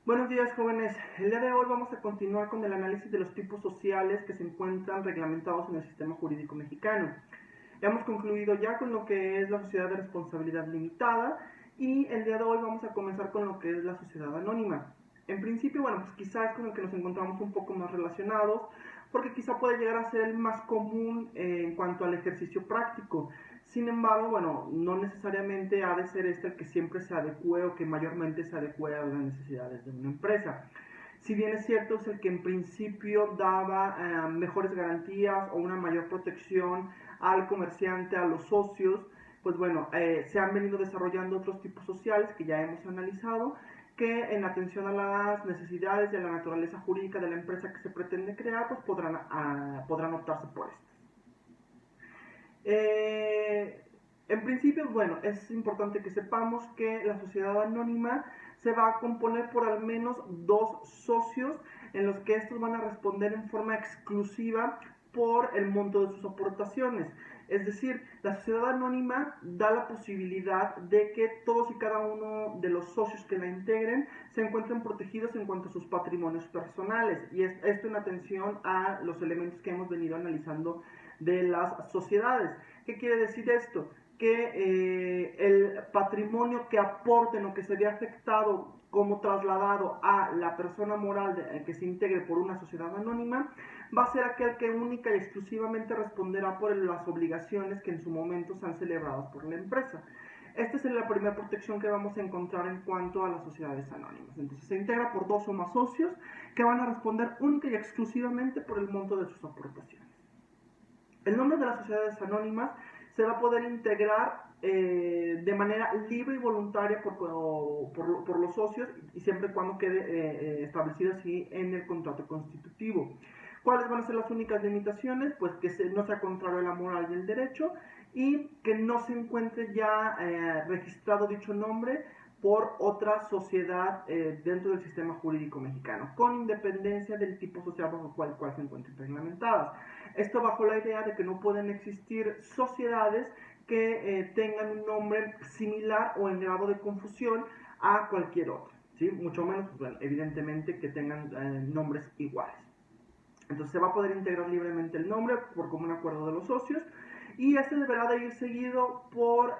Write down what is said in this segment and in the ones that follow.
Buenos días, jóvenes. El día de hoy vamos a continuar con el análisis de los tipos sociales que se encuentran reglamentados en el sistema jurídico mexicano. Hemos concluido ya con lo que es la sociedad de responsabilidad limitada y el día de hoy vamos a comenzar con lo que es la sociedad anónima. En principio, bueno, pues quizás es con el que nos encontramos un poco más relacionados, porque quizá puede llegar a ser el más común en cuanto al ejercicio práctico. Sin embargo, bueno, no necesariamente ha de ser este el que siempre se adecue o que mayormente se adecue a las necesidades de una empresa. Si bien es cierto, es el que en principio daba mejores garantías o una mayor protección al comerciante, a los socios, pues bueno, se han venido desarrollando otros tipos sociales que ya hemos analizado, que en atención a las necesidades de la naturaleza jurídica de la empresa que se pretende crear, pues podrán optarse por esto. En principio, bueno, es importante que sepamos que la sociedad anónima se va a componer por al menos dos socios en los que estos van a responder en forma exclusiva por el monto de sus aportaciones. Es decir, la sociedad anónima da la posibilidad de que todos y cada uno de los socios que la integren se encuentren protegidos en cuanto a sus patrimonios personales. Y esto en atención a los elementos que hemos venido analizando de las sociedades. ¿Qué quiere decir esto? Que el patrimonio que aporten o que se vea afectado como trasladado a la persona moral que se integre por una sociedad anónima va a ser aquel que única y exclusivamente responderá por las obligaciones que en su momento sean celebradas por la empresa. Esta es la primera protección que vamos a encontrar en cuanto a las sociedades anónimas. Entonces se integra por dos o más socios que van a responder única y exclusivamente por el monto de sus aportaciones. El nombre de las sociedades anónimas se va a poder integrar de manera libre y voluntaria por los socios y siempre y cuando quede establecido así en el contrato constitutivo. ¿Cuáles van a ser las únicas limitaciones? Pues que no sea contrario a la moral y el derecho y que no se encuentre ya registrado dicho nombre por otra sociedad dentro del sistema jurídico mexicano, con independencia del tipo social bajo el cual se encuentren reglamentadas. Esto bajo la idea de que no pueden existir sociedades que tengan un nombre similar o en grado de confusión a cualquier otra, ¿sí? Mucho menos, bueno, evidentemente, que tengan nombres iguales. Entonces se va a poder integrar libremente el nombre por común acuerdo de los socios y este deberá de ir seguido por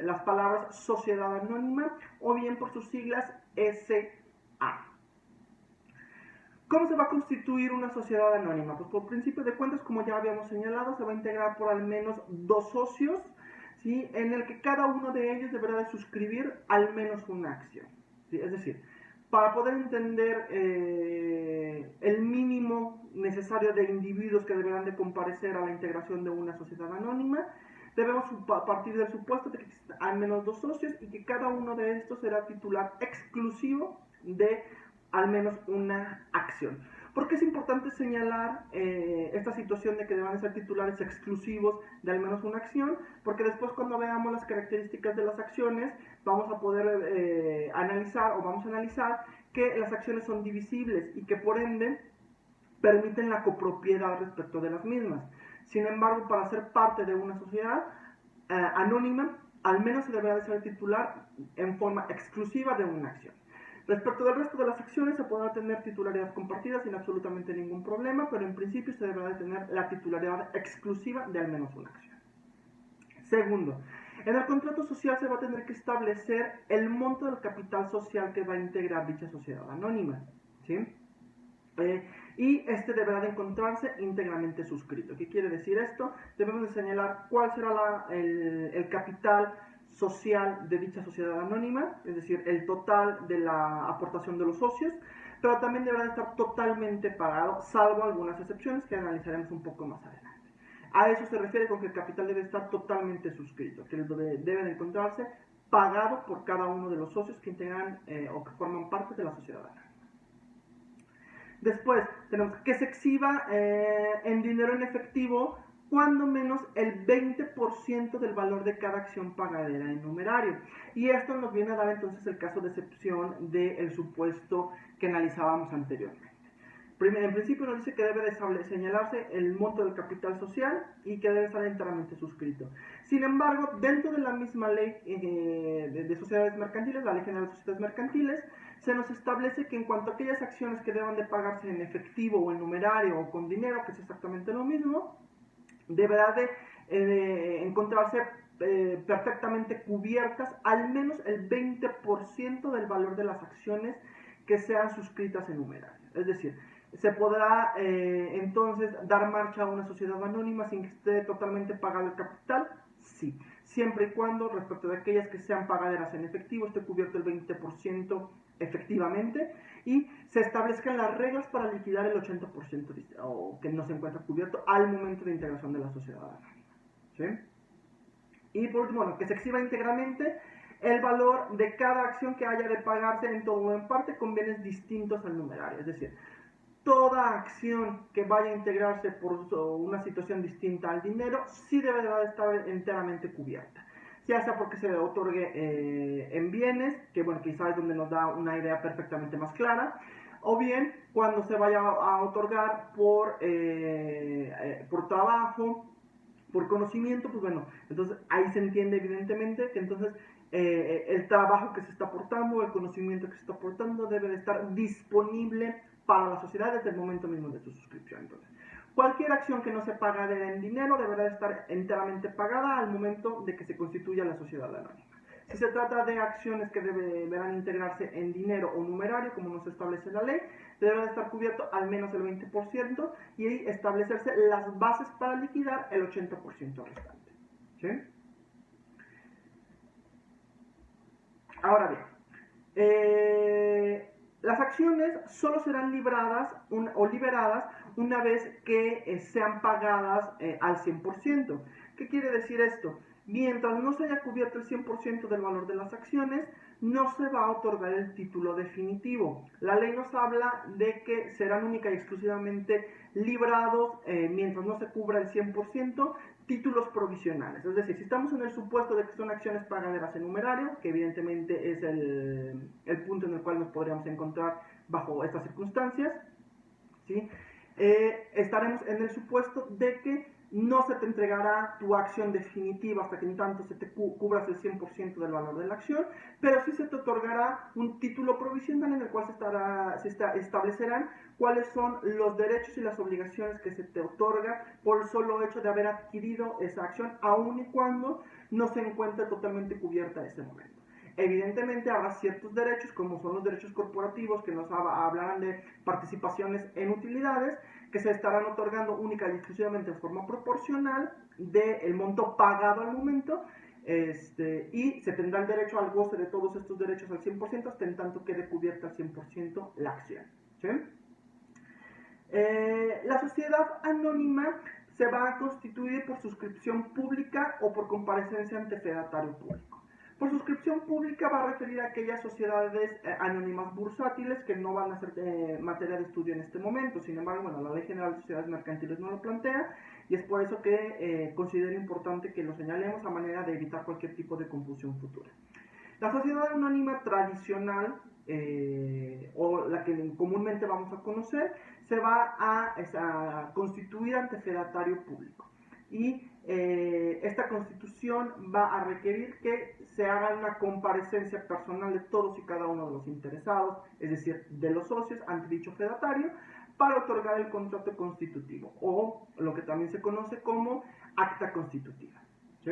las palabras sociedad anónima o bien por sus siglas SA. ¿Cómo se va a constituir una sociedad anónima? Pues por principio de cuentas, como ya habíamos señalado, se va a integrar por al menos dos socios, ¿sí? En el que cada uno de ellos deberá de suscribir al menos una acción, ¿sí? Es decir, para poder entender el mínimo necesario de individuos que deberán de comparecer a la integración de una sociedad anónima, debemos partir del supuesto de que existen al menos dos socios y que cada uno de estos será titular exclusivo de al menos una acción. ¿Por qué es importante señalar esta situación de que deban ser titulares exclusivos de al menos una acción? Porque después cuando veamos las características de las acciones vamos a poder vamos a analizar que las acciones son divisibles y que por ende permiten la copropiedad respecto de las mismas. Sin embargo, para ser parte de una sociedad anónima, al menos se deberá de ser titular en forma exclusiva de una acción. Respecto del resto de las acciones, se podrá tener titularidad compartida sin absolutamente ningún problema, pero en principio se deberá de tener la titularidad exclusiva de al menos una acción. Segundo, en el contrato social se va a tener que establecer el monto del capital social que va a integrar dicha sociedad anónima, ¿sí? Y este deberá de encontrarse íntegramente suscrito. ¿Qué quiere decir esto? Debemos de señalar cuál será el capital social de dicha sociedad anónima, es decir, el total de la aportación de los socios, pero también deberá de estar totalmente pagado, salvo algunas excepciones que analizaremos un poco más adelante. A eso se refiere con que el capital debe estar totalmente suscrito, que debe de encontrarse pagado por cada uno de los socios que integran o que forman parte de la sociedad anónima. Después tenemos que se exhiba en dinero en efectivo cuando menos el 20% del valor de cada acción pagadera en numerario. Y esto nos viene a dar entonces el caso de excepción del supuesto que analizábamos anteriormente. En principio nos dice que debe de señalarse el monto del capital social y que debe estar enteramente suscrito. Sin embargo, dentro de la misma ley de sociedades mercantiles, la Ley General de Sociedades Mercantiles, se nos establece que en cuanto a aquellas acciones que deban de pagarse en efectivo o en numerario o con dinero, que es exactamente lo mismo, deberá de encontrarse perfectamente cubiertas al menos el 20% del valor de las acciones que sean suscritas en numerario. Es decir, se podrá entonces dar marcha a una sociedad anónima sin que esté totalmente pagado el capital, sí, siempre y cuando respecto de aquellas que sean pagaderas en efectivo esté cubierto el 20% efectivamente y se establezcan las reglas para liquidar el 80% o que no se encuentra cubierto al momento de integración de la sociedad anónima, ¿sí? Y por último, bueno, que se exhiba íntegramente el valor de cada acción que haya de pagarse en todo o en parte con bienes distintos al numerario. Es decir, toda acción que vaya a integrarse por una situación distinta al dinero sí deberá de estar enteramente cubierta. Ya sea porque se otorgue en bienes, que bueno, quizás es donde nos da una idea perfectamente más clara, o bien cuando se vaya a otorgar por trabajo, por conocimiento, pues bueno, entonces ahí se entiende evidentemente que entonces el trabajo que se está aportando, el conocimiento que se está aportando debe de estar disponible para la sociedad desde el momento mismo de su suscripción. Entonces, cualquier acción que no se paga en dinero deberá de estar enteramente pagada al momento de que se constituya la sociedad anónima. Si se trata de acciones que deberán integrarse en dinero o numerario, como nos establece la ley, deberá de estar cubierto al menos el 20% y establecerse las bases para liquidar el 80% restante. ¿Sí? Ahora bien, las acciones solo serán libradas o liberadas una vez que sean pagadas al 100%. ¿Qué quiere decir esto? Mientras no se haya cubierto el 100% del valor de las acciones, no se va a otorgar el título definitivo. La ley nos habla de que serán única y exclusivamente librados, mientras no se cubra el 100%, títulos provisionales. Es decir, si estamos en el supuesto de que son acciones pagaderas en numerario, que evidentemente es el punto en el cual nos podríamos encontrar bajo estas circunstancias, ¿sí? Estaremos en el supuesto de que no se te entregará tu acción definitiva hasta que en tanto se te cubras el 100% del valor de la acción, pero sí se te otorgará un título provisional en el cual se establecerán cuáles son los derechos y las obligaciones que se te otorga por el solo hecho de haber adquirido esa acción, aun y cuando no se encuentre totalmente cubierta en ese momento. Evidentemente habrá ciertos derechos, como son los derechos corporativos, que nos hablarán de participaciones en utilidades, que se estarán otorgando única y exclusivamente en forma proporcional del monto pagado al momento, y se tendrá el derecho al goce de todos estos derechos al 100% hasta en tanto quede cubierta al 100% la acción. ¿Sí? La sociedad anónima se va a constituir por suscripción pública o por comparecencia ante fedatario público. Por suscripción pública va a referir a aquellas sociedades anónimas bursátiles que no van a ser materia de estudio en este momento. Sin embargo, bueno, la Ley General de Sociedades Mercantiles no lo plantea y es por eso que considero importante que lo señalemos a manera de evitar cualquier tipo de confusión futura. La sociedad anónima tradicional, o la que comúnmente vamos a conocer, se va a constituir ante fedatario público. Y esta constitución va a requerir que se haga una comparecencia personal de todos y cada uno de los interesados, es decir, de los socios, ante dicho fedatario, para otorgar el contrato constitutivo, o lo que también se conoce como acta constitutiva. ¿Sí?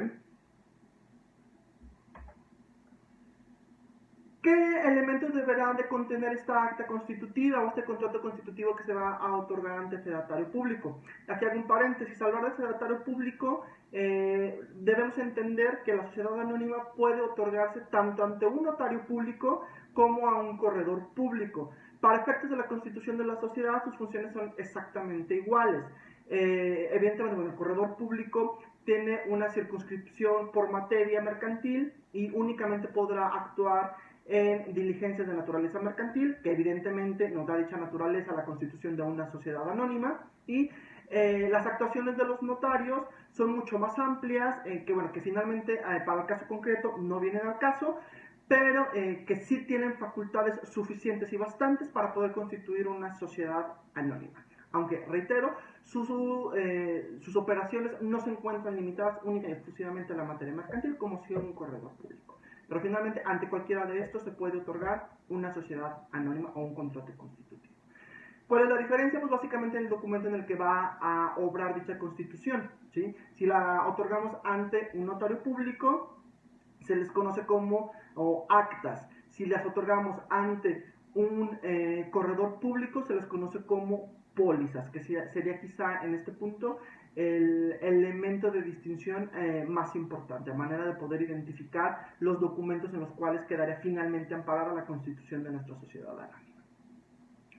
¿Qué elementos deberá de contener esta acta constitutiva o este contrato constitutivo que se va a otorgar ante el fedatario público? Aquí hago un paréntesis. Al hablar de fedatario público, debemos entender que la sociedad anónima puede otorgarse tanto ante un notario público como a un corredor público. Para efectos de la constitución de la sociedad, sus funciones son exactamente iguales. Evidentemente, bueno, el corredor público tiene una circunscripción por materia mercantil y únicamente podrá actuar en diligencias de naturaleza mercantil, que evidentemente nos da dicha naturaleza la constitución de una sociedad anónima, y las actuaciones de los notarios son mucho más amplias, que finalmente para el caso concreto no vienen al caso, pero que sí tienen facultades suficientes y bastantes para poder constituir una sociedad anónima. Aunque, reitero, sus operaciones no se encuentran limitadas única y exclusivamente a la materia mercantil como si fuera un corredor público. Pero finalmente, ante cualquiera de estos se puede otorgar una sociedad anónima o un contrato constitutivo. ¿Cuál es la diferencia? Pues básicamente el documento en el que va a obrar dicha constitución, ¿sí? Si la otorgamos ante un notario público, se les conoce como actas. Si las otorgamos ante un corredor público, se les conoce como pólizas, que sería quizá en este punto el elemento de distinción más importante, a manera de poder identificar los documentos en los cuales quedaría finalmente amparada la constitución de nuestra sociedad anónima.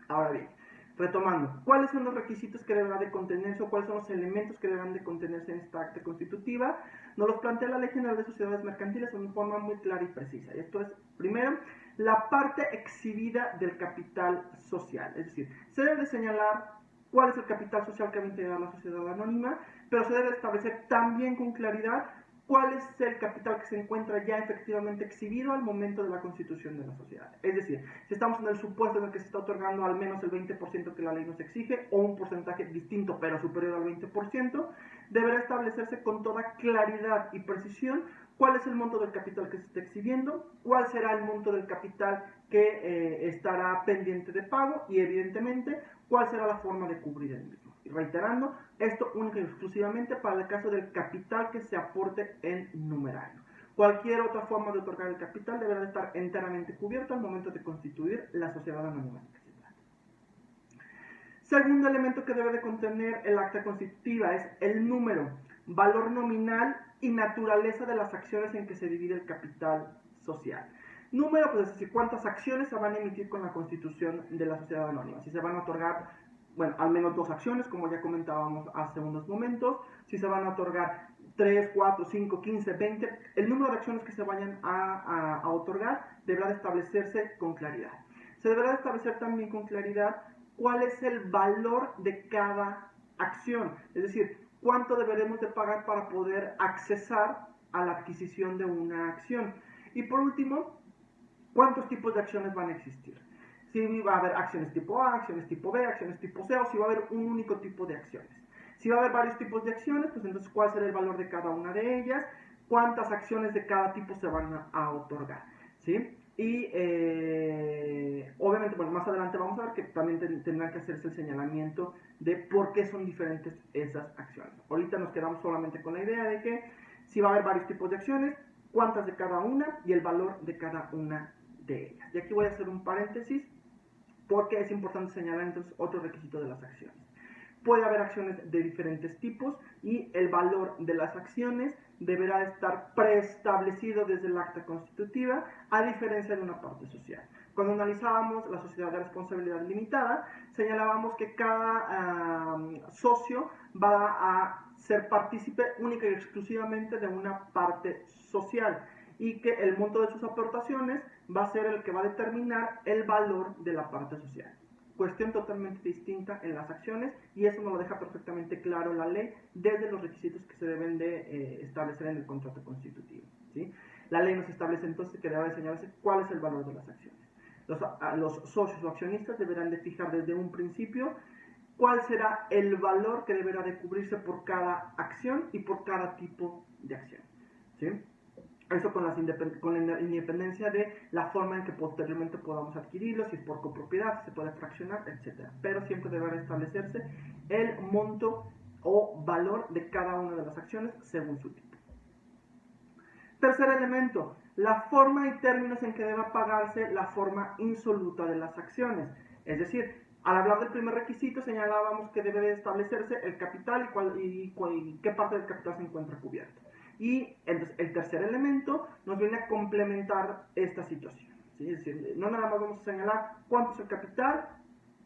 Ahora bien, retomando, ¿cuáles son los requisitos que deberá de contenerse o cuáles son los elementos que deberán de contenerse en esta acta constitutiva? Nos los plantea la Ley General de Sociedades Mercantiles de una forma muy clara y precisa. Y esto es, primero, la parte exhibida del capital social. Es decir, se debe de señalar cuál es el capital social que va a integrar la sociedad anónima, pero se debe establecer también con claridad cuál es el capital que se encuentra ya efectivamente exhibido al momento de la constitución de la sociedad. Es decir, si estamos en el supuesto en el que se está otorgando al menos el 20% que la ley nos exige, o un porcentaje distinto pero superior al 20%, deberá establecerse con toda claridad y precisión cuál es el monto del capital que se está exhibiendo, cuál será el monto del capital que estará pendiente de pago y evidentemente cuál será la forma de cubrir el mismo. Y reiterando, esto única y exclusivamente para el caso del capital que se aporte en numerario. Cualquier otra forma de otorgar el capital deberá de estar enteramente cubierta al momento de constituir la sociedad anónima de que se trata. Segundo elemento que debe de contener el acta constitutiva es el número, valor nominal y naturaleza de las acciones en que se divide el capital social. Número, pues es decir, cuántas acciones se van a emitir con la constitución de la sociedad anónima. Si se van a otorgar, bueno, al menos 2 acciones, como ya comentábamos hace unos momentos. Si se van a otorgar 3, 4, 5, 15, 20, el número de acciones que se vayan a otorgar deberá de establecerse con claridad. Se deberá de establecer también con claridad cuál es el valor de cada acción, es decir, cuánto deberemos de pagar para poder accesar a la adquisición de una acción. Y por último, ¿cuántos tipos de acciones van a existir? Si va a haber acciones tipo A, acciones tipo B, acciones tipo C, o si va a haber un único tipo de acciones. Si va a haber varios tipos de acciones, pues entonces ¿cuál será el valor de cada una de ellas? ¿Cuántas acciones de cada tipo se van a otorgar? ¿Sí? Y obviamente, bueno, más adelante vamos a ver que también tendrán que hacerse el señalamiento de por qué son diferentes esas acciones. Ahorita nos quedamos solamente con la idea de que si va a haber varios tipos de acciones, cuántas de cada una y el valor de cada una de ellas. Y aquí voy a hacer un paréntesis porque es importante señalar entonces otro requisito de las acciones. Puede haber acciones de diferentes tipos y el valor de las acciones deberá estar preestablecido desde el acta constitutiva, a diferencia de una parte social. Cuando analizábamos la sociedad de responsabilidad limitada, señalábamos que cada socio va a ser partícipe única y exclusivamente de una parte social y que el monto de sus aportaciones va a ser el que va a determinar el valor de la parte social. Cuestión totalmente distinta en las acciones y eso nos lo deja perfectamente claro la ley desde los requisitos que se deben de establecer en el contrato constitutivo, ¿sí? La ley nos establece entonces que debe señalarse cuál es el valor de las acciones. Los socios o accionistas deberán de fijar desde un principio cuál será el valor que deberá de cubrirse por cada acción y por cada tipo de acción, ¿sí? Eso con la independencia de la forma en que posteriormente podamos adquirirlo, si es por copropiedad, si se puede fraccionar, etc. Pero siempre deberá establecerse el monto o valor de cada una de las acciones según su tipo. Tercer elemento, la forma y términos en que deba pagarse la forma insoluta de las acciones. Es decir, al hablar del primer requisito señalábamos que debe de establecerse el capital y qué parte del capital se encuentra cubierto. Y entonces el tercer elemento nos viene a complementar esta situación, ¿sí? Es decir, no nada más vamos a señalar cuánto es el capital,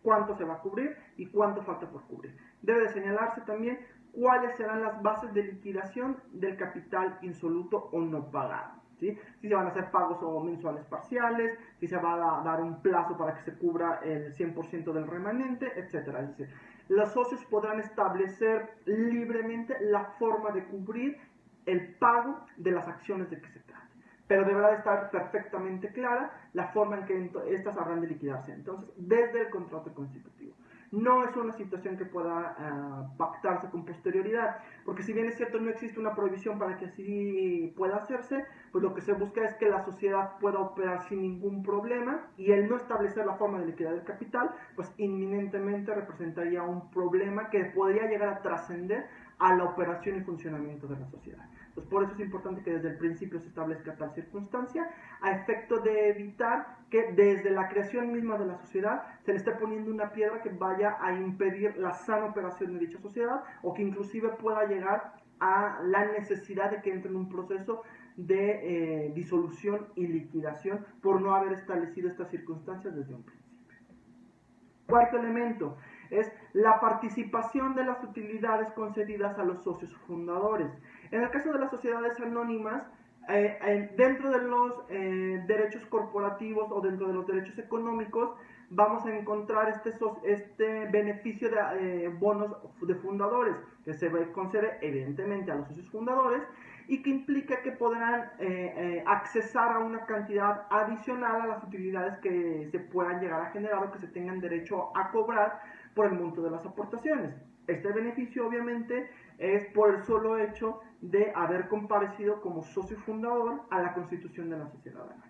cuánto se va a cubrir y cuánto falta por cubrir. Debe de señalarse también cuáles serán las bases de liquidación del capital insoluto o no pagado, ¿sí? Si se van a hacer pagos o mensuales parciales, si se va a dar un plazo para que se cubra el 100% del remanente, etc. Es decir, los socios podrán establecer libremente la forma de cubrir el pago de las acciones de que se trate. pero deberá de estar perfectamente clara la forma en que estas habrán de liquidarse. Entonces, desde el contrato constitutivo. No es una situación que pueda pactarse con posterioridad, porque si bien es cierto no existe una prohibición para que así pueda hacerse, pues lo que se busca es que la sociedad pueda operar sin ningún problema, y el no establecer la forma de liquidar el capital, pues inminentemente representaría un problema que podría llegar a trascender a la operación y funcionamiento de la sociedad. Entonces, por eso es importante que desde el principio se establezca tal circunstancia, a efecto de evitar que desde la creación misma de la sociedad se le esté poniendo una piedra que vaya a impedir la sana operación de dicha sociedad, o que inclusive pueda llegar a la necesidad de que entre en un proceso de disolución y liquidación por no haber establecido estas circunstancias desde un principio. Cuarto elemento es la participación de las utilidades concedidas a los socios fundadores. En el caso de las sociedades anónimas, dentro de los derechos corporativos o dentro de los derechos económicos, vamos a encontrar este beneficio de bonos de fundadores, que se concede evidentemente a los socios fundadores y que implica que podrán accesar a una cantidad adicional a las utilidades que se puedan llegar a generar o que se tengan derecho a cobrar por el monto de las aportaciones. Este beneficio obviamente es por el solo hecho de haber comparecido como socio fundador a la constitución de la sociedad anónima.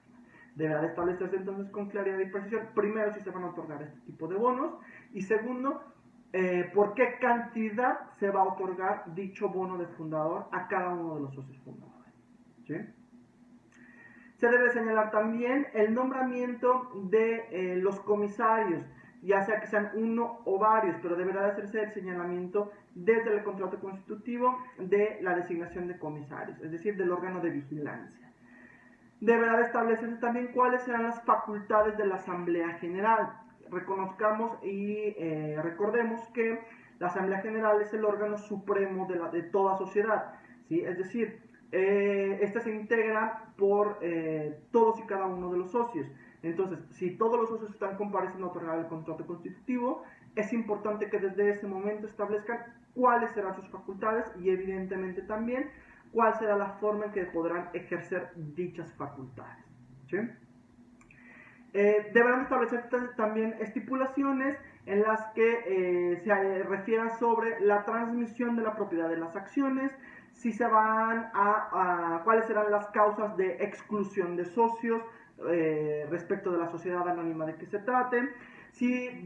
Deberá de establecerse entonces con claridad y precisión, primero, si se van a otorgar este tipo de bonos, y segundo, por qué cantidad se va a otorgar dicho bono de fundador a cada uno de los socios fundadores. ¿Sí? Se debe señalar también el nombramiento de los comisarios, ya sea que sean uno o varios, pero deberá de hacerse el señalamiento desde el contrato constitutivo de la designación de comisarios, es decir, del órgano de vigilancia. Deberá de establecerse también cuáles serán las facultades de la Asamblea General. Reconozcamos y recordemos que la Asamblea General es el órgano supremo de toda sociedad, ¿sí? Es decir, esta se integra por todos y cada uno de los socios. Entonces, si todos los socios están compareciendo a otorgar el contrato constitutivo, es importante que desde ese momento establezcan cuáles serán sus facultades y evidentemente también cuál será la forma en que podrán ejercer dichas facultades. ¿Sí? Deberán establecer también estipulaciones en las que se refiera sobre la transmisión de la propiedad de las acciones, si se van a cuáles serán las causas de exclusión de socios respecto de la sociedad anónima de que se trate. Si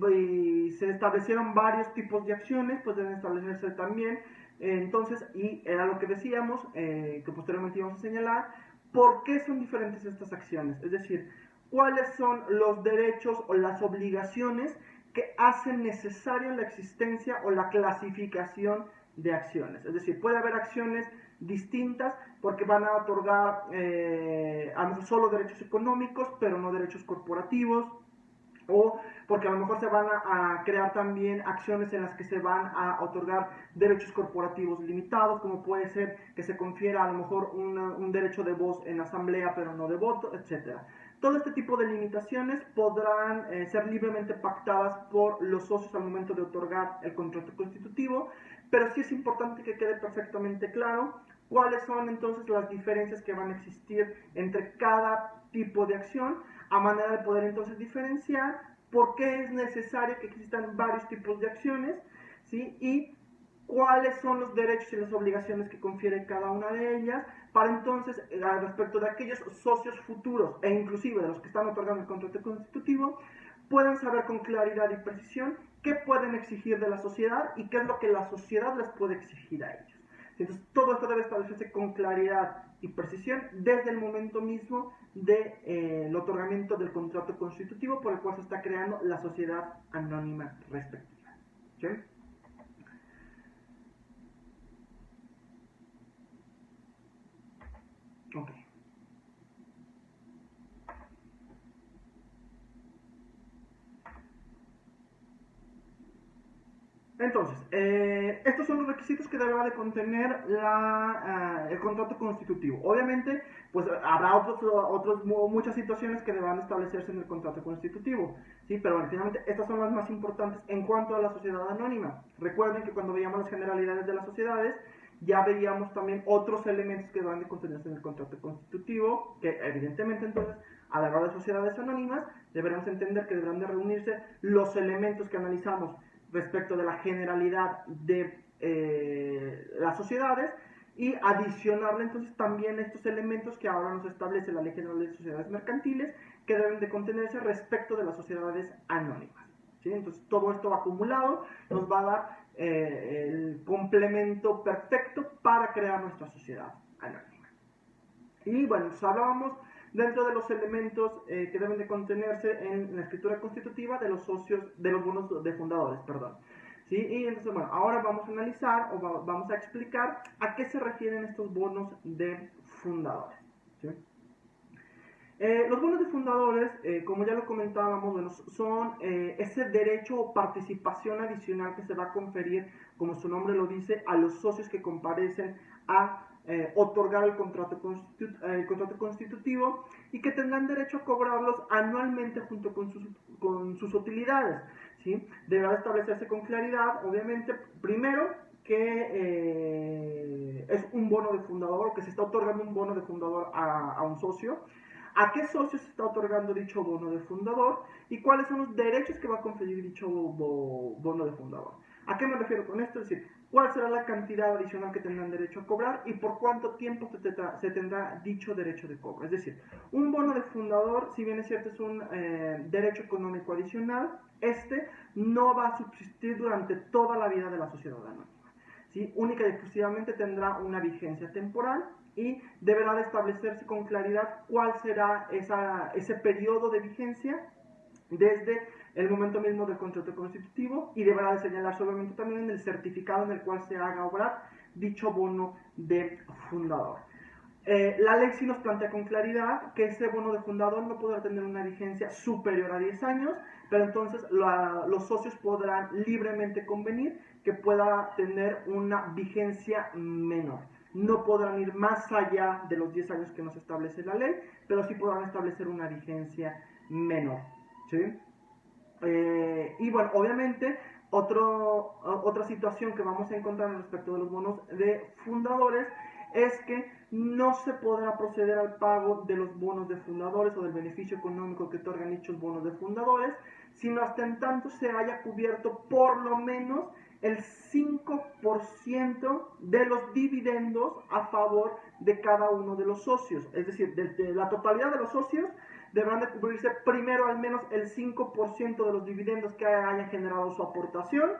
se establecieron varios tipos de acciones, pues deben establecerse también entonces, y era lo que decíamos, que posteriormente íbamos a señalar, ¿por qué son diferentes estas acciones? Es decir, ¿cuáles son los derechos o las obligaciones que hacen necesaria la existencia o la clasificación de acciones? Es decir, puede haber acciones distintas porque van a otorgar a lo mejor solo derechos económicos, pero no derechos corporativos, o porque a lo mejor se van a crear también acciones en las que se van a otorgar derechos corporativos limitados, como puede ser que se confiera a lo mejor un derecho de voz en asamblea pero no de voto, etc. Todo este tipo de limitaciones podrán ser libremente pactadas por los socios al momento de otorgar el contrato constitutivo, pero sí es importante que quede perfectamente claro cuáles son entonces las diferencias que van a existir entre cada tipo de acción, a manera de poder entonces diferenciar por qué es necesario que existan varios tipos de acciones, ¿sí? Y cuáles son los derechos y las obligaciones que confiere cada una de ellas, para entonces, respecto de aquellos socios futuros e inclusive de los que están otorgando el contrato constitutivo, puedan saber con claridad y precisión qué pueden exigir de la sociedad y qué es lo que la sociedad les puede exigir a ellos. Entonces, todo esto debe establecerse con claridad y precisión desde el momento mismo del otorgamiento del contrato constitutivo por el cual se está creando la sociedad anónima respectiva. ¿Sí? Ok. Entonces, estos son los requisitos que deberá de contener el contrato constitutivo. Obviamente, pues habrá muchas situaciones que deberán establecerse en el contrato constitutivo, ¿sí? Pero bueno, finalmente estas son las más importantes en cuanto a la sociedad anónima. Recuerden que cuando veíamos las generalidades de las sociedades, ya veíamos también otros elementos que deben de contenerse en el contrato constitutivo, que evidentemente entonces a la hora de sociedades anónimas deberemos entender que deberán de reunirse los elementos que analizamos respecto de la generalidad de las sociedades y adicionarle entonces también estos elementos que ahora nos establece la Ley General de Sociedades Mercantiles que deben de contenerse respecto de las sociedades anónimas. ¿Sí? Entonces todo esto acumulado nos va a dar el complemento perfecto para crear nuestra sociedad anónima. Y bueno, pues hablábamos dentro de los elementos que deben de contenerse en la escritura constitutiva de los socios, de los bonos de fundadores, perdón. ¿Sí? Y entonces, bueno, ahora vamos a analizar o vamos a explicar a qué se refieren estos bonos de fundadores. ¿Sí? Los bonos de fundadores, como ya lo comentábamos, bueno, son ese derecho o participación adicional que se va a conferir, como su nombre lo dice, a los socios que comparecen a otorgar el contrato constitutivo y que tendrán derecho a cobrarlos anualmente junto con sus utilidades. ¿Sí? Deberá establecerse con claridad, obviamente, primero, que es un bono de fundador o que se está otorgando un bono de fundador a un socio, a qué socio se está otorgando dicho bono de fundador y cuáles son los derechos que va a conferir dicho bono de fundador. ¿A qué me refiero con esto? Es decir, cuál será la cantidad adicional que tendrán derecho a cobrar y por cuánto tiempo se tendrá dicho derecho de cobro. Es decir, un bono de fundador, si bien es cierto es un derecho económico adicional, este no va a subsistir durante toda la vida de la sociedad anónima. ¿Sí? Única y exclusivamente tendrá una vigencia temporal y deberá de establecerse con claridad cuál será ese periodo de vigencia desde el momento mismo del contrato constitutivo y deberá de señalarse obviamente también en el certificado en el cual se haga obrar dicho bono de fundador. La ley sí nos plantea con claridad que ese bono de fundador no podrá tener una vigencia superior a 10 años, pero entonces los socios podrán libremente convenir que pueda tener una vigencia menor. No podrán ir más allá de los 10 años que nos establece la ley, pero sí podrán establecer una vigencia menor. ¿Sí? Y bueno, obviamente otra situación que vamos a encontrar respecto de los bonos de fundadores es que no se podrá proceder al pago de los bonos de fundadores o del beneficio económico que otorgan dichos bonos de fundadores, sino hasta en tanto se haya cubierto por lo menos el 5% de los dividendos a favor de cada uno de los socios. Es decir, de la totalidad de los socios deberán de cubrirse primero al menos el 5% de los dividendos que hayan generado su aportación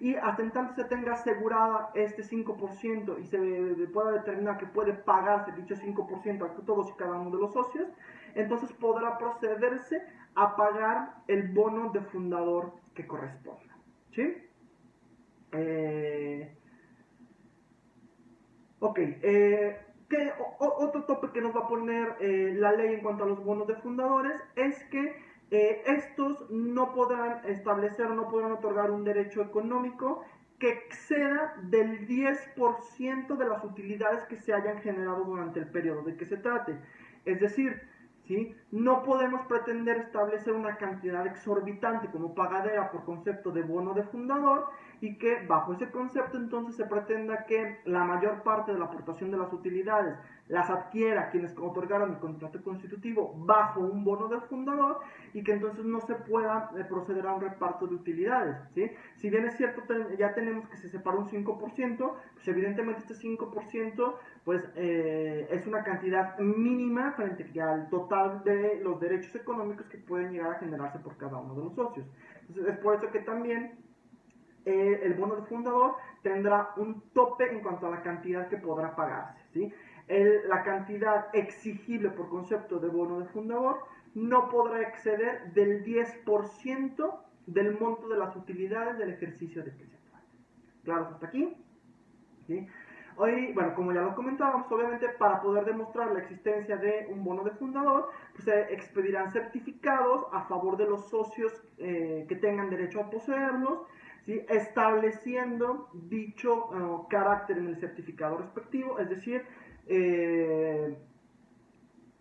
y hasta en tanto se tenga asegurada este 5% y se pueda determinar que puede pagarse dicho 5% a todos y cada uno de los socios, entonces podrá procederse a pagar el bono de fundador que corresponda. ¿Sí? Ok, otro tope que nos va a poner la ley en cuanto a los bonos de fundadores es que estos no podrán establecer, no podrán otorgar un derecho económico que exceda del 10% de las utilidades que se hayan generado durante el periodo de que se trate. Es decir, ¿sí? No podemos pretender establecer una cantidad exorbitante como pagadera por concepto de bono de fundador y que bajo ese concepto entonces se pretenda que la mayor parte de la aportación de las utilidades las adquiera quienes otorgaron el contrato constitutivo bajo un bono de fundador y que entonces no se pueda proceder a un reparto de utilidades. ¿Sí? Si bien es cierto, ya tenemos que se separa un 5%, pues evidentemente este 5% pues, es una cantidad mínima frente al total de los derechos económicos que pueden llegar a generarse por cada uno de los socios. Entonces es por eso que también el bono de fundador tendrá un tope en cuanto a la cantidad que podrá pagarse. ¿Sí? La cantidad exigible por concepto de bono de fundador no podrá exceder del 10% del monto de las utilidades del ejercicio de que se trata. ¿Claro hasta aquí? ¿Sí? Hoy, bueno, como ya lo comentábamos, obviamente para poder demostrar la existencia de un bono de fundador, pues se expedirán certificados a favor de los socios que tengan derecho a poseerlos, ¿sí? Estableciendo dicho carácter en el certificado respectivo, es decir,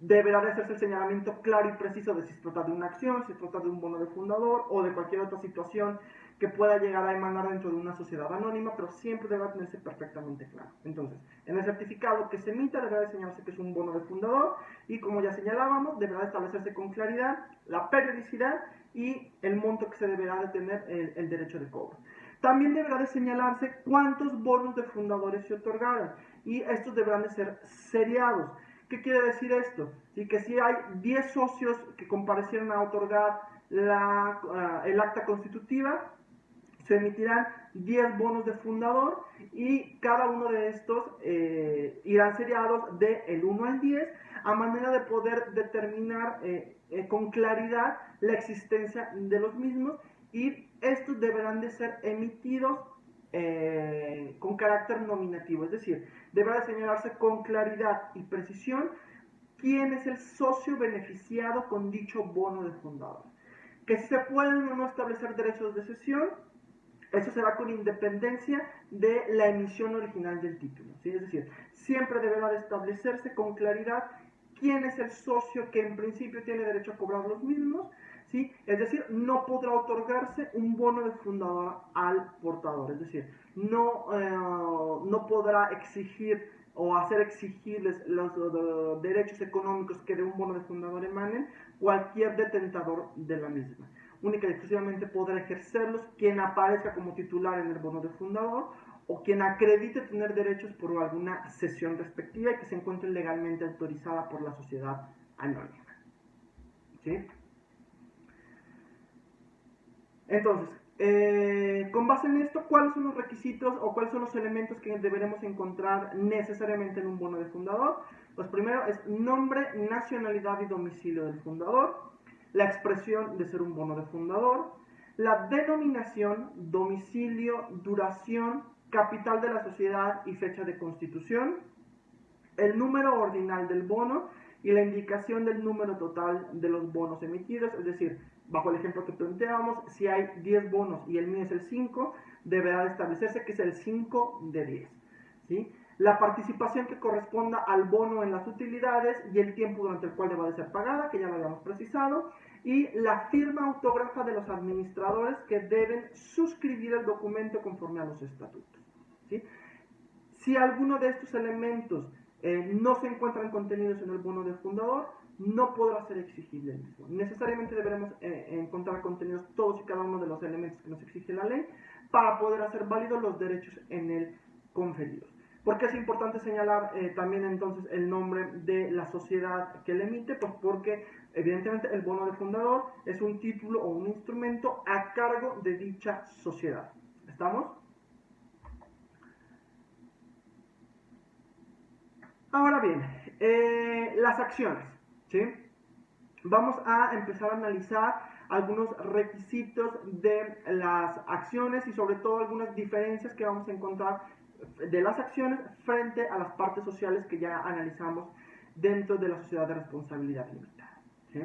deberá de hacerse el señalamiento claro y preciso de si se trata de una acción, si se trata de un bono de fundador o de cualquier otra situación que pueda llegar a emanar dentro de una sociedad anónima, pero siempre deberá tenerse perfectamente claro. Entonces, en el certificado que se emita deberá de señalarse que es un bono de fundador y, como ya señalábamos, deberá de establecerse con claridad la periodicidad y el monto que se deberá de tener el derecho de cobro. También deberá de señalarse cuántos bonos de fundadores se otorgaron y estos deberán de ser seriados. ¿Qué quiere decir esto? ¿Sí? Que si hay 10 socios que comparecieron a otorgar el acta constitutiva, se emitirán 10 bonos de fundador y cada uno de estos irán seriados del 1 al 10 a manera de poder determinar con claridad la existencia de los mismos, y estos deberán de ser emitidos con carácter nominativo, es decir, deberá de señalarse con claridad y precisión quién es el socio beneficiado con dicho bono de fundador. Que si se pueden o no establecer derechos de cesión, eso será con independencia de la emisión original del título, ¿sí? Es decir, siempre deberá de establecerse con claridad quién es el socio que en principio tiene derecho a cobrar los mismos, ¿sí? Es decir, no podrá otorgarse un bono de fundador al portador, es decir, no podrá exigir o hacer exigibles los derechos económicos que de un bono de fundador emanen cualquier detentador de la misma. Única y exclusivamente podrá ejercerlos quien aparezca como titular en el bono de fundador o quien acredite tener derechos por alguna cesión respectiva y que se encuentre legalmente autorizada por la sociedad anónima. ¿Sí? Entonces, con base en esto, ¿cuáles son los requisitos o cuáles son los elementos que deberemos encontrar necesariamente en un bono de fundador? Pues primero es nombre, nacionalidad y domicilio del fundador, la expresión de ser un bono de fundador, la denominación, domicilio, duración, capital de la sociedad y fecha de constitución, el número ordinal del bono y la indicación del número total de los bonos emitidos, es decir, bajo el ejemplo que planteábamos, si hay 10 bonos y el mío es el 5, deberá de establecerse que es el 5 de 10. ¿Sí? La participación que corresponda al bono en las utilidades y el tiempo durante el cual deba de ser pagada, que ya lo habíamos precisado, y la firma autógrafa de los administradores que deben suscribir el documento conforme a los estatutos. ¿Sí? Si alguno de estos elementos no se encuentran contenidos en el bono del fundador, no podrá ser exigible el mismo. Necesariamente deberemos encontrar contenidos todos y cada uno de los elementos que nos exige la ley para poder hacer válidos los derechos en él conferidos. ¿Por qué es importante señalar también entonces el nombre de la sociedad que le emite? Pues porque evidentemente el bono de fundador es un título o un instrumento a cargo de dicha sociedad. ¿Estamos? Ahora bien, las acciones, ¿sí? Vamos a empezar a analizar algunos requisitos de las acciones y sobre todo algunas diferencias que vamos a encontrar de las acciones frente a las partes sociales que ya analizamos dentro de la sociedad de responsabilidad limitada, ¿sí?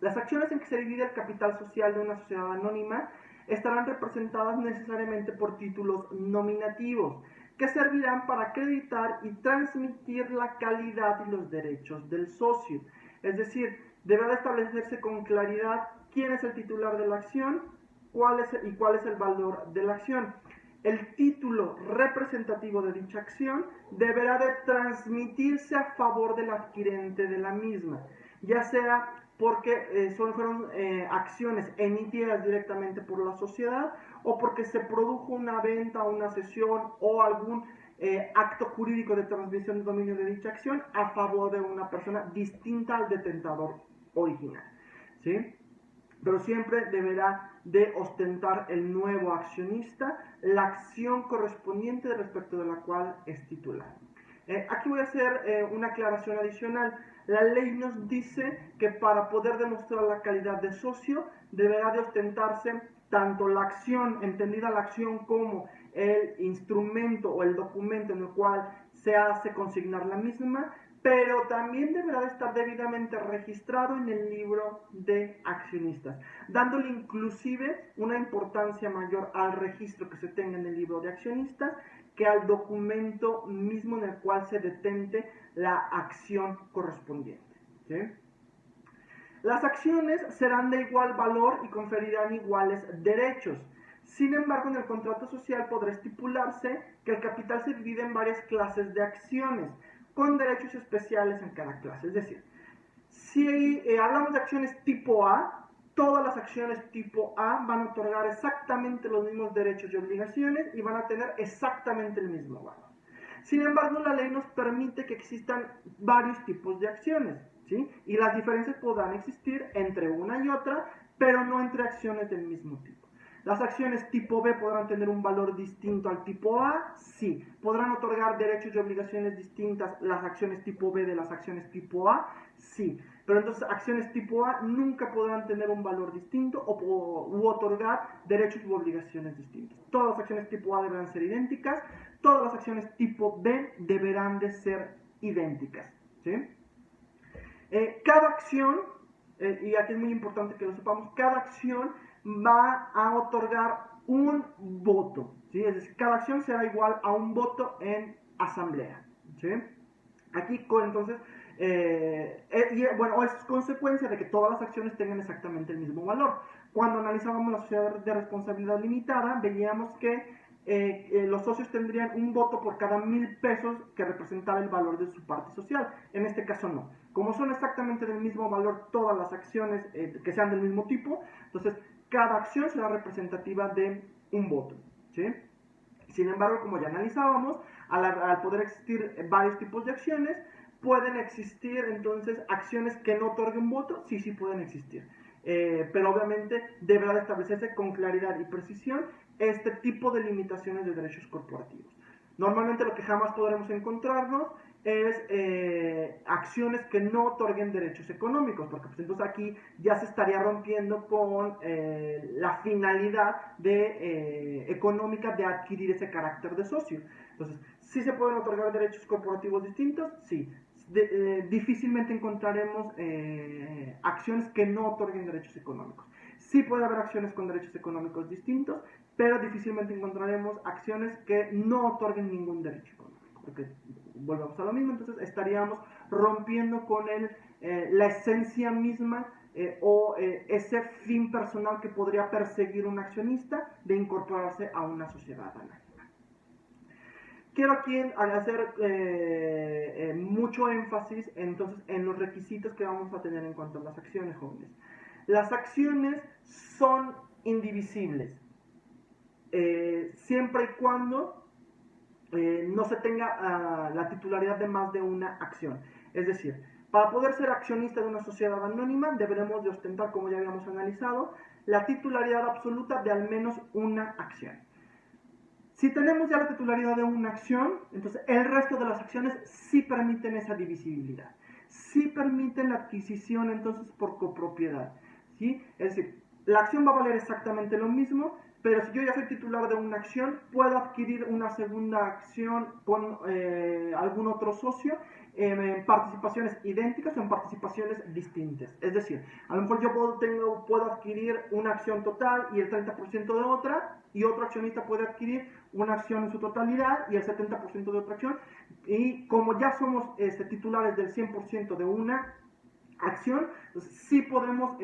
Las acciones en que se divide el capital social de una sociedad anónima estarán representadas necesariamente por títulos nominativos, que servirán para acreditar y transmitir la calidad y los derechos del socio. Es decir, deberá establecerse con claridad quién es el titular de la acción cuál es el valor de la acción. El título representativo de dicha acción deberá de transmitirse a favor del adquirente de la misma, ya sea porque fueron acciones emitidas directamente por la sociedad o porque se produjo una venta, una cesión o algún acto jurídico de transmisión de dominio de dicha acción a favor de una persona distinta al detentador original, ¿sí? Pero siempre deberá de ostentar el nuevo accionista la acción correspondiente respecto de la cual es titular. Aquí voy a hacer una aclaración adicional. La ley nos dice que para poder demostrar la calidad de socio deberá de ostentarse tanto la acción, entendida la acción como el instrumento o el documento en el cual se hace consignar la misma, pero también deberá de estar debidamente registrado en el libro de accionistas, dándole inclusive una importancia mayor al registro que se tenga en el libro de accionistas que al documento mismo en el cual se detente la acción correspondiente. ¿Sí? Las acciones serán de igual valor y conferirán iguales derechos. Sin embargo, en el contrato social podrá estipularse que el capital se divide en varias clases de acciones, con derechos especiales en cada clase. Es decir, si hablamos de acciones tipo A, todas las acciones tipo A van a otorgar exactamente los mismos derechos y obligaciones y van a tener exactamente el mismo valor. Sin embargo, la ley nos permite que existan varios tipos de acciones, ¿sí? Y las diferencias podrán existir entre una y otra, pero no entre acciones del mismo tipo. ¿Las acciones tipo B podrán tener un valor distinto al tipo A? Sí. ¿Podrán otorgar derechos y obligaciones distintas las acciones tipo B de las acciones tipo A? Sí. Pero entonces acciones tipo A nunca podrán tener un valor distinto u otorgar derechos u obligaciones distintos. Todas las acciones tipo A deberán ser idénticas, todas las acciones tipo B deberán de ser idénticas. ¿Sí? Cada acción, y aquí es muy importante que lo sepamos, cada acción va a otorgar un voto, ¿sí? Es decir, cada acción será igual a un voto en asamblea, ¿sí? Aquí, entonces, bueno, es consecuencia de que todas las acciones tengan exactamente el mismo valor. Cuando analizábamos la sociedad de responsabilidad limitada, veíamos que los socios tendrían un voto por cada 1,000 pesos que representara el valor de su parte social. En este caso no. Como son exactamente del mismo valor todas las acciones que sean del mismo tipo, entonces cada acción será representativa de un voto, ¿sí? Sin embargo, como ya analizábamos, al poder existir varios tipos de acciones, pueden existir entonces acciones que no otorguen voto, sí, sí pueden existir. Pero obviamente deberá de establecerse con claridad y precisión este tipo de limitaciones de derechos corporativos. Normalmente lo que jamás podremos encontrarnos es acciones que no otorguen derechos económicos, porque pues, entonces aquí ya se estaría rompiendo con la finalidad económica de adquirir ese carácter de socio. Entonces, ¿sí se pueden otorgar derechos corporativos distintos? Sí. Difícilmente encontraremos acciones que no otorguen derechos económicos. Sí puede haber acciones con derechos económicos distintos, pero difícilmente encontraremos acciones que no otorguen ningún derecho económico, porque volvemos a lo mismo, entonces estaríamos rompiendo con la esencia misma o ese fin personal que podría perseguir un accionista de incorporarse a una sociedad anónima. Quiero aquí hacer mucho énfasis entonces en los requisitos que vamos a tener en cuanto a las acciones, jóvenes. Las acciones son indivisibles, siempre y cuando no se tenga la titularidad de más de una acción. Es decir, para poder ser accionista de una sociedad anónima deberemos de ostentar, como ya habíamos analizado, la titularidad absoluta de al menos una acción. Si tenemos ya la titularidad de una acción, entonces el resto de las acciones sí permiten esa divisibilidad, sí permiten la adquisición entonces por copropiedad, ¿sí? Es decir, la acción va a valer exactamente lo mismo, pero si yo ya soy titular de una acción, puedo adquirir una segunda acción con algún otro socio en participaciones idénticas o en participaciones distintas. Es decir, a lo mejor yo puedo adquirir una acción total y el 30% de otra, y otro accionista puede adquirir una acción en su totalidad y el 70% de otra acción. Y como ya somos titulares del 100% de una acción, entonces sí podemos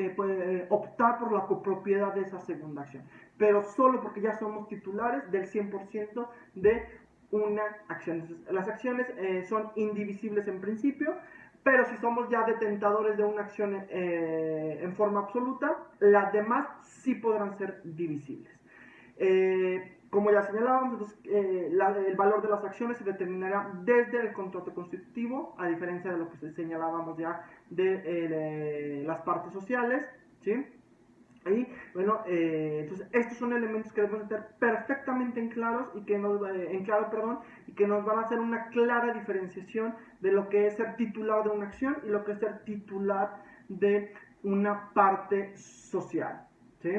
optar por la copropiedad de esa segunda acción, pero solo porque ya somos titulares del 100% de una acción. Entonces, las acciones son indivisibles en principio, pero si somos ya detentadores de una acción en forma absoluta, las demás sí podrán ser divisibles. Como ya señalábamos, entonces, el valor de las acciones se determinará desde el contrato constitutivo, a diferencia de lo que señalábamos ya de las partes sociales, ¿sí? Y bueno, entonces estos son elementos que debemos tener perfectamente en claros y que y que nos van a hacer una clara diferenciación de lo que es ser titular de una acción y lo que es ser titular de una parte social, ¿sí?